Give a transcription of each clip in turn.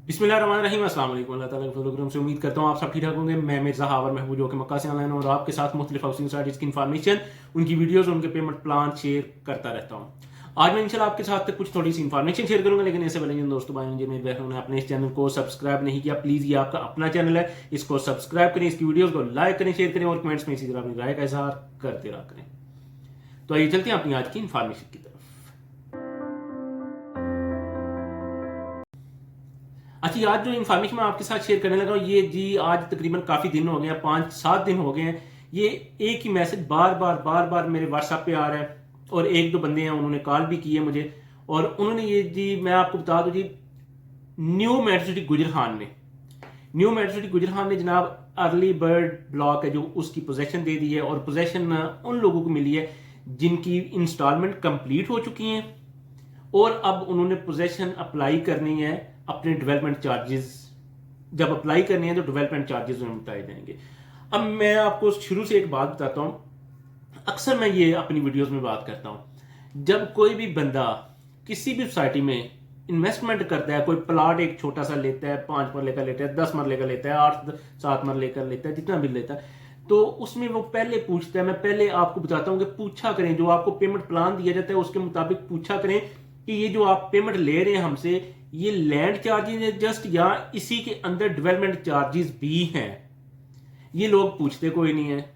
बिस्मिल्लाहिर्रहमानिर्रहीम अस्सलाम वालेकुम। अल्लाह ताला के फजल करम से उम्मीद करता हूँ आप सब ठीक ठाक होंगे। मैं मिर्ज़ा हावर महबूब जो कि मक्का से ऑनलाइन और आपके साथ मुख्तलिफ हाउसिंग सोसाइटीज़ की इन्फॉर्मेशन, उनकी वीडियोज़, उनके पेमेंट प्लान शेयर करता रहता हूँ। आज मैं इंशाल्लाह आपके साथ कुछ थोड़ी सी इन्फॉर्मेशन शेयर करूंगा, लेकिन इससे पहले जिन दोस्तों भाइयों जिन्हें बहनों ने अपने इस चैनल को सब्सक्राइब नहीं किया, प्लीज़ ये आपका अपना चैनल है, इसको सब्सक्राइब करें, इसकी वीडियोज़ को लाइक करें, शेयर करें और कमेंट्स में इसी तरह अपनी राय का इजहार करते रहा करें। तो आइए चलते हैं अपनी आज की इन्फॉर्मेशन की तरफ। अच्छा, आज जो इन्फॉर्मेशन मैं आपके साथ शेयर करने लगा हूँ, ये जी आज तकरीबन काफ़ी दिन हो गए हैं, 5-7 दिन हो गए हैं। ये एक ही मैसेज बार बार मेरे व्हाट्सएप पे आ रहा है और एक दो बंदे हैं उन्होंने कॉल भी की है मुझे, और उन्होंने ये जी मैं आपको बता दूं जी, न्यू मेट्रो सिटी गुजर खान ने जनाब अर्ली बर्ड ब्लॉक है जो उसकी पोजेशन दे दी है, और पोजेशन उन लोगों को मिली है जिनकी इंस्टॉलमेंट कंप्लीट हो चुकी हैं और अब उन्होंने पोजेशन अप्लाई करनी है। अपने डेवलपमेंट चार्जेस जब अप्लाई करनी है तो डेवलपमेंट चार्जेस उन्हें बताए जाएंगे। अब मैं आपको शुरू से एक बात बताता हूं, अक्सर मैं ये अपनी वीडियोस में बात करता हूं, जब कोई भी बंदा किसी भी सोसाइटी में इन्वेस्टमेंट करता है, कोई प्लाट एक छोटा सा लेता है, 5 मरले का लेता है, 10 मरले का लेता है, 8-7 मरले का लेता है, जितना भी लेता है, तो उसमें वो पहले पूछता है। मैं पहले आपको बताता हूं कि पूछा करें, जो आपको पेमेंट प्लान दिया जाता है उसके मुताबिक पूछा करें कि ये जो आप पेमेंट ले रहे हैं हमसे, ये लैंड चार्जेस है जस्ट, या इसी के अंदर डेवलपमेंट चार्जेस भी हैं। ये लोग पूछते कोई नहीं है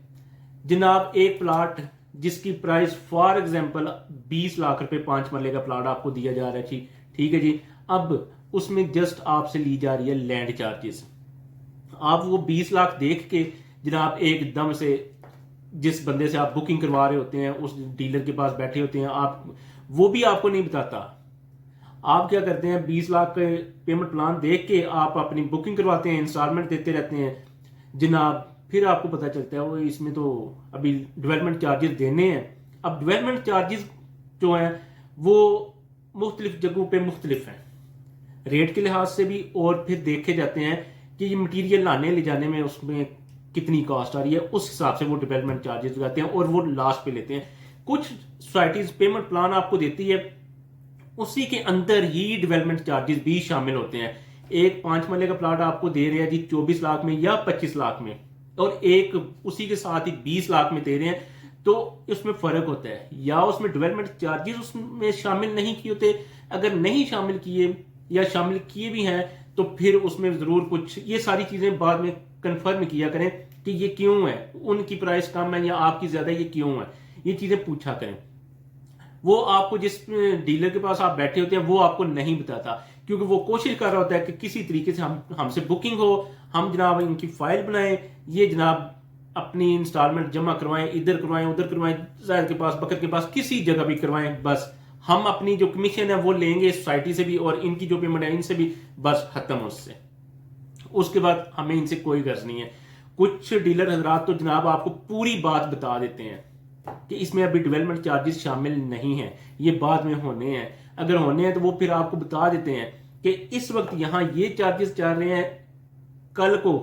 जनाब। एक प्लाट जिसकी प्राइस फॉर एग्जांपल 20 लाख रुपए 5 मरले का प्लाट आपको दिया जा रहा है जी, ठीक है जी। अब उसमें जस्ट आपसे ली जा रही है लैंड चार्जेस। आप वो 20 लाख देख के जनाब एकदम से जिस बंदे से आप बुकिंग करवा रहे होते हैं, उस डीलर के पास बैठे होते हैं, आप वो भी आपको नहीं बताता। आप क्या करते हैं, 20 लाख के पेमेंट प्लान देख के आप अपनी बुकिंग करवाते हैं, इंस्टॉलमेंट देते रहते हैं जनाब। फिर आपको पता चलता है वो इसमें तो अभी डेवलपमेंट चार्जेस देने हैं। अब डेवलपमेंट चार्जेस जो हैं वो मुख्तलिफ जगहों पे मुख्तलिफ हैं, रेट के लिहाज से भी, और फिर देखे जाते हैं कि ये मटीरियल लाने ले जाने में उसमें कितनी कॉस्ट आ रही है, उस हिसाब से वो डेवलपमेंट चार्जेस लगाते हैं और वो लास्ट पे लेते हैं। कुछ सोसाइटीज पेमेंट प्लान आपको देती है, उसी के अंदर ही डेवलपमेंट चार्जेस भी शामिल होते हैं। एक 5 मरले का प्लाट आपको दे रहे हैं जी 24 लाख में या 25 लाख में, और एक उसी के साथ ही 20 लाख में दे रहे हैं, तो उसमें फर्क होता है। या उसमें डेवलपमेंट चार्जेस उसमें शामिल नहीं किए होते, अगर नहीं शामिल किए या शामिल किए भी हैं तो फिर उसमें जरूर कुछ, ये सारी चीजें बाद में कंफर्म किया करें कि ये क्यों है, उनकी प्राइस कम है या आपकी ज्यादा, ये क्यों है, ये चीजें पूछा करें। वो आपको जिस डीलर के पास आप बैठे होते हैं वो आपको नहीं बताता, क्योंकि वो कोशिश कर रहा होता है कि किसी तरीके से हमसे बुकिंग हो, हम जनाब इनकी फाइल बनाएं, ये जनाब अपनी इंस्टॉलमेंट जमा करवाएं, इधर करवाएं उधर करवाएं, जाहिर के पास बकर के पास किसी जगह भी करवाएं, बस हम अपनी जो कमीशन है वो लेंगे सोसाइटी से भी और इनकी जो पेमेंट है इनसे भी, बस खत्म उससे। उसके बाद हमें इनसे कोई गर्ज नहीं है। कुछ डीलर हजरात तो जनाब आपको पूरी बात बता देते हैं कि इसमें अभी डेवलपमेंट चार्जेस शामिल नहीं है, ये बाद में होने हैं। अगर होने हैं तो वो फिर आपको बता देते हैं कि इस वक्त यहां ये चार्जेस चल रहे हैं, कल को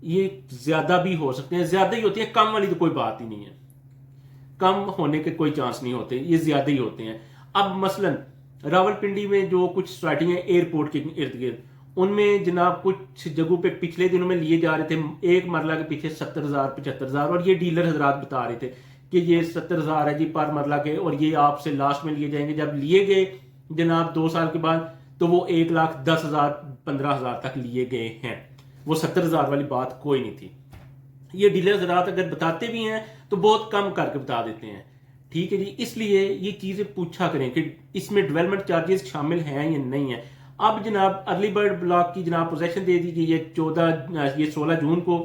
ये ज्यादा भी हो सकते हैं, ज्यादा ही होती है, कम वाली तो कोई बात ही नहीं है, कम होने के कोई चांस नहीं होते, ये ज्यादा ही होते हैं। अब मसलन रावलपिंडी में जो कुछ सोसाइटी है एयरपोर्ट के इर्द गिर्द, उनमें जनाब कुछ जगहों पे पिछले दिनों में लिए जा रहे थे एक मरला के पीछे 70,000 75,000, और ये डीलर हजरात बता रहे थे कि ये 70,000 है जी पर मरला के, और ये आपसे लास्ट में लिए जाएंगे। जब लिए गए जनाब 2 साल के बाद तो वो 1,10,000 15,000 तक लिए गए हैं। वो 70,000 वाली बात कोई नहीं थी। ये डीलर हजरात अगर बताते भी हैं तो बहुत कम करके बता देते हैं, ठीक है जी। इसलिए ये चीजें पूछा करें कि इसमें डेवलपमेंट चार्जेस शामिल हैं या नहीं है। अब जनाब अर्ली बर्ड ब्लॉक की जनाब पोजेशन दे दी गई है 16 जून को,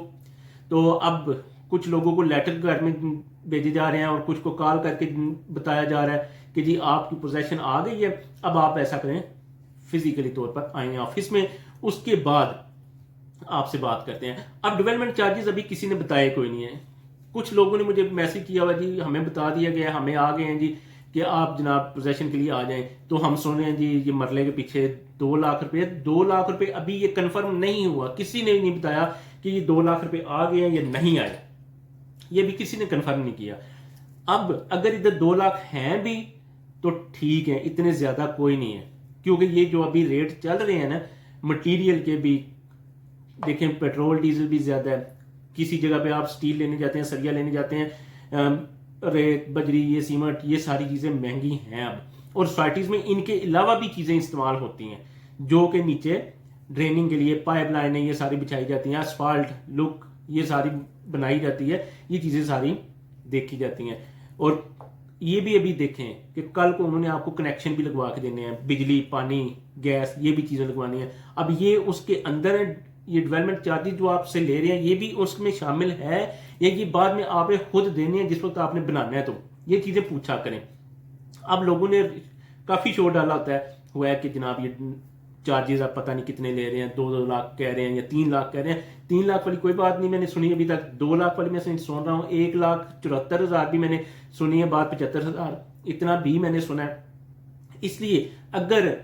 तो अब कुछ लोगों को लेटर घर में भेजे जा रहे हैं और कुछ को कॉल करके बताया जा रहा है कि जी आपकी पोजेशन आ गई है, अब आप ऐसा करें फिजिकली तौर पर आए ऑफिस में, उसके बाद आपसे बात करते हैं। अब डेवलपमेंट चार्जेस अभी किसी ने बताया कोई नहीं है। कुछ लोगों ने मुझे मैसेज किया हुआ जी हमें बता दिया गया, हमें आ गए हैं जी कि आप जनाब पोजेशन के लिए आ जाएं, तो हम सुने हैं जी ये मरले के पीछे 2 लाख रुपए, 2 लाख रुपए अभी ये कंफर्म नहीं हुआ, किसी ने नहीं बताया कि ये 2 लाख रुपए आ गए हैं या नहीं आए, ये भी किसी ने कंफर्म नहीं किया। अब अगर इधर 2 लाख हैं भी तो ठीक है, इतने ज्यादा कोई नहीं है, क्योंकि ये जो अभी रेट चल रहे हैं ना मटेरियल के भी देखें, पेट्रोल डीजल भी ज़्यादा है। किसी जगह पे आप स्टील लेने जाते हैं, सरिया लेने जाते हैं, रेत बजरी ये सीमेंट ये सारी चीज़ें महंगी हैं अब। और सोसाइटीज़ में इनके अलावा भी चीज़ें इस्तेमाल होती हैं जो कि नीचे ड्रेनिंग के लिए पाइप लाइनें ये सारी बिछाई जाती हैं, asphalt लुक ये सारी बनाई जाती है, ये चीज़ें सारी देखी जाती हैं। और ये भी अभी देखें कि कल को उन्होंने आपको कनेक्शन भी लगवा के देने हैं, बिजली पानी गैस ये भी चीज़ें लगवानी है। अब ये उसके अंदर है, ये डेवलपमेंट चार्जेस जो आपसे ले रहे हैं ये भी उसमें शामिल है या ये बाद में आपने खुद देने हैं जिस वक्त आपने बनाना है, तो ये चीज़ें पूछा करें। अब लोगों ने काफ़ी शोर डाला होता है हुआ है कि जनाब ये चार्जेस आप पता नहीं कितने ले रहे हैं, 2-2 लाख कह रहे हैं या 3 लाख कह रहे हैं। 3 लाख वाली कोई बात नहीं मैंने सुनी अभी तक, 2 लाख वाली मैं सुन रहा हूँ, 1,74,000 भी मैंने सुनी है बात, 75,000 इतना भी मैंने सुना है। इसलिए अगर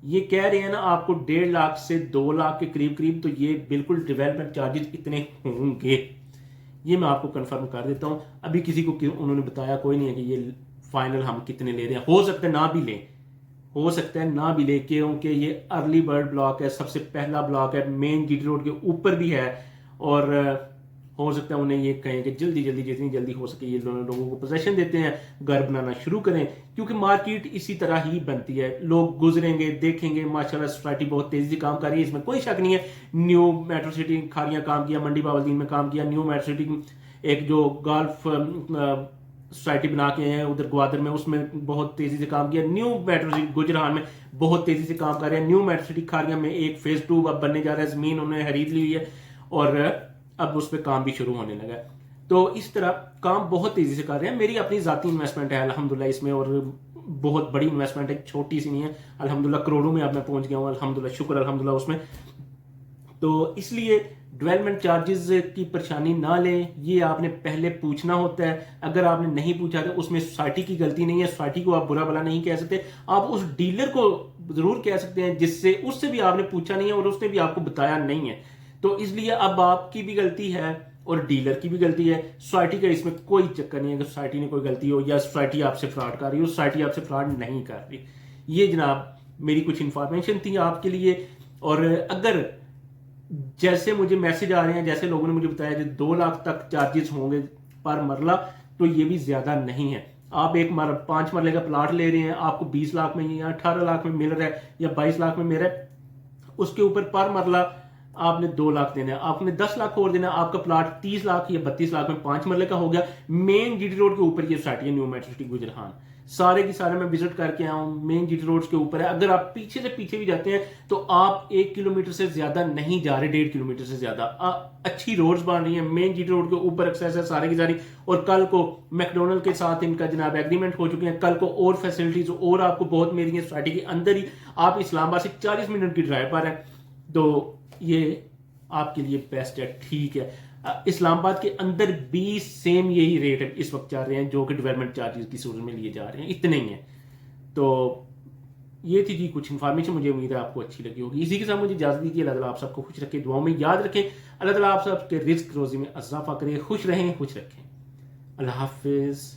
ये कह रहे हैं ना आपको 1.5 लाख से 2 लाख के करीब करीब, तो ये बिल्कुल डेवलपमेंट चार्जेस इतने होंगे, ये मैं आपको कंफर्म कर देता हूँ। अभी किसी को उन्होंने बताया कोई नहीं है कि ये फाइनल हम कितने ले रहे हैं। हो सकता है ना भी लें, हो सकता है ना भी ले, क्योंकि ये अर्ली बर्ड ब्लॉक है, सबसे पहला ब्लॉक है, मेन जीटी रोड के ऊपर भी है। और हो सकता है उन्हें ये कहें कि जल्दी जल्दी जितनी जल्दी हो सके ये लोगों को पोजेशन देते हैं, घर बनाना शुरू करें, क्योंकि मार्केट इसी तरह ही बनती है। लोग गुजरेंगे देखेंगे माशाल्लाह सोसाइटी बहुत तेजी से काम कर रही है, इसमें कोई शक नहीं है। न्यू मेट्रो सिटी खारियां काम किया, मंडी बावलदीन में काम किया, न्यू मेट्रो सिटी एक जो गोल्फ सोसाइटी बना के हैं उधर ग्वादर में, उसमें बहुत तेजी से काम किया। न्यू मेट्रो सिटी गुजरान में बहुत तेजी से काम कर रहे हैं। न्यू मेट्रो सिटी खारिया में एक फेज 2 अब बनने जा रहा है, जमीन उन्होंने खरीद ली हुई है और अब उस पर काम भी शुरू होने लगा है। तो इस तरह काम बहुत तेजी से कर रहे हैं। मेरी अपनी जाती इन्वेस्टमेंट है अल्हम्दुलिल्लाह इसमें, और बहुत बड़ी इन्वेस्टमेंट है, छोटी सी नहीं है अल्हम्दुलिल्लाह, करोड़ों में अब मैं पहुंच गया हूँ अल्हम्दुलिल्लाह, शुक्र अल्हम्दुलिल्लाह उसमें। तो इसलिए डेवलपमेंट चार्जेस की परेशानी ना लें, ये आपने पहले पूछना होता है। अगर आपने नहीं पूछा तो उसमें सोसाइटी की गलती नहीं है, सोसाइटी को आप बुरा भला नहीं कह सकते, आप उस डीलर को जरूर कह सकते हैं जिससे उससे भी आपने पूछा नहीं है और उसने भी आपको बताया नहीं है। तो इसलिए अब आपकी भी गलती है और डीलर की भी गलती है। सोसाइटी का इसमें कोई चक्कर नहीं है कि सोसाइटी ने कोई गलती हो या सोसाइटी आपसे फ्रॉड कर रही हो, सोसाइटी आपसे फ्रॉड नहीं कर रही। ये जनाब मेरी कुछ इंफॉर्मेशन थी आपके लिए। और अगर जैसे मुझे मैसेज आ रहे हैं, जैसे लोगों ने मुझे बताया कि 2 लाख तक चार्जेस होंगे पर मरला, तो ये भी ज्यादा नहीं है। आप एक 5 मरले का प्लाट ले रहे हैं, आपको 20 लाख में या 18 लाख में मिल रहा है या 22 लाख में मिल रहा है, उसके ऊपर पर मरला आपने 2 लाख देना है, आपने 10 लाख और देना है, आपका प्लाट 30 लाख या 32 लाख में 5 मरले का हो गया। मेन जीटी रोड के ऊपर ये सोसाइटी है न्यू मेट्रो सिटी गुजरान, सारे की सारे मैं विजिट करके आया हूँ, मेन जीटी रोड के ऊपर है। अगर आप पीछे से पीछे भी जाते हैं तो आप 1 किलोमीटर से ज्यादा नहीं जा रहे, 1.5 किलोमीटर से ज्यादा अच्छी रोड्स बन रही है, मेन जीटी रोड के ऊपर एक्सेस है सारे की सारी। और कल को मैकडोनल्ड के साथ इनका जनाब एग्रीमेंट हो चुके हैं, कल को और फैसिलिटीज और आपको बहुत मिली है सोसाइटी के अंदर ही। आप इस्लामाबाद से 40 मिनट की ड्राइव पर है, तो ये आपके लिए बेस्ट है, ठीक है। इस्लामाबाद के अंदर भी सेम यही रेट है इस वक्त चल रहे हैं जो कि डेवलपमेंट चार्जेस की सूरत में लिए जा रहे हैं, इतने ही हैं। तो ये थी जी कुछ इन्फॉर्मेशन, मुझे उम्मीद है आपको अच्छी लगी होगी। इसी के साथ मुझे इजाजत दीजिए। अल्लाह ताला आप सबको खुश रखे, दुआओं में याद रखें। अल्लाह ताला आप सबके रिस्क रोजी में इजाफा करे, खुश रहें खुश रखें। अल्लाह हाफिज।